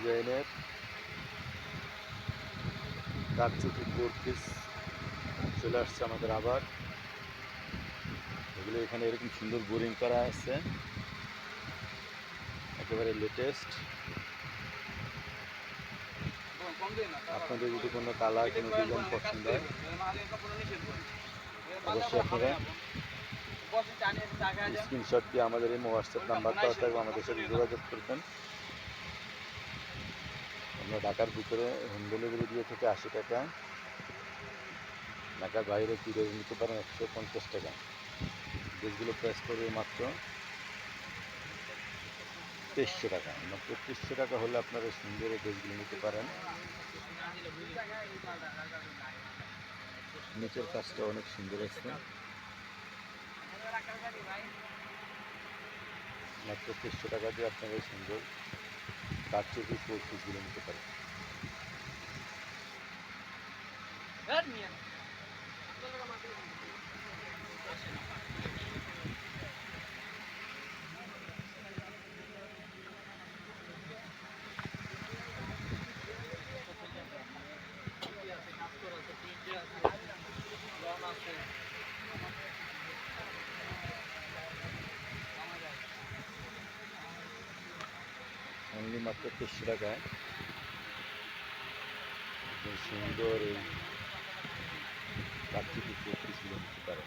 ডিজাইনের কারচুপি 4 পিস চলে আসছে আমাদের আবার। এগুলো এখানে এরকম সুন্দর বোরিং করা আছে, একেবারে লেটেস্ট। আপনাদের যদি কোনো কালার কোনো ডিজাইন পছন্দ হয় অবশ্যই আপনারা স্ক্রিনশট দিয়ে আমাদের এই হোয়াটসঅ্যাপ নাম্বারটা থাকবে, আমাদের সাথে যোগাযোগ করবেন। আমরা ঢাকার ভিতরে হোম ডেলিভারি দিয়ে থেকে 80 টাকা, ঢাকার বাইরে কুরিয়ার নিতে পারেন 150 টাকা। ড্রেসগুলো প্রাইস পড়বে মাত্র 2300 টাকা। মাত্র 2300 টাকা হলে আপনারা সুন্দর এই ড্রেসগুলো নিতে পারেন। নিচের কাজটা অনেক সুন্দর আছে। মাত্র 2300 টাকা দিয়ে আপনারা এই সুন্দর কারচুপি 4 পিসগুলো নিতে পারেন। অনলি মাত্র 2300 টাকায় সুন্দর এই কারচুপি 4 পিসগুলো নিতে পারেন।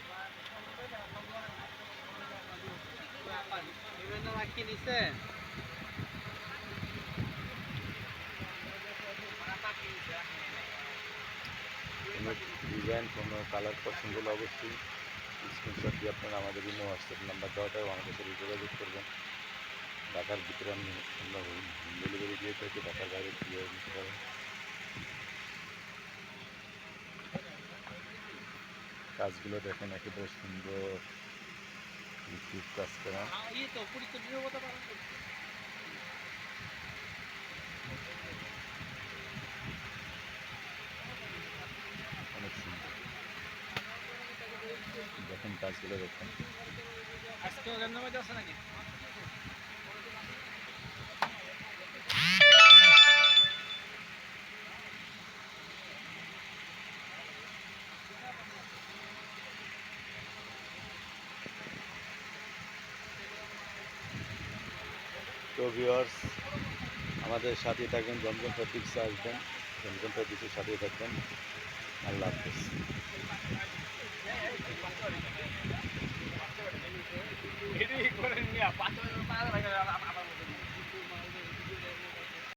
কোনো ডিজাইন কোনো কালার পছন্দ হলে অবশ্যই স্ক্রিনশট দিয়ে আপনারা আমাদের জন্য হোয়াটসঅ্যাপ নাম্বার দেওয়াটাও আমাদের সাথে যোগাযোগ করবেন। ঢাকার ভিতরে আমরা হোম ডেলিভারি দিয়ে থাকি, ঢাকার বাইরে কুরিয়ার নিতে পারেন। কাজগুলো দেখেন একেবারে সুন্দর নিখুঁত কাজ করা। অনেক সুন্দর দেখেন কাজগুলো দেখেন। তো ভিউয়ার্স, আমাদের সাথে থাকবেন, জমজম ফেব্রিক্সে আসবেন, জমজম ফেব্রিক্সের সাথেই থাকবেন। আল্লাহ হাফেজ।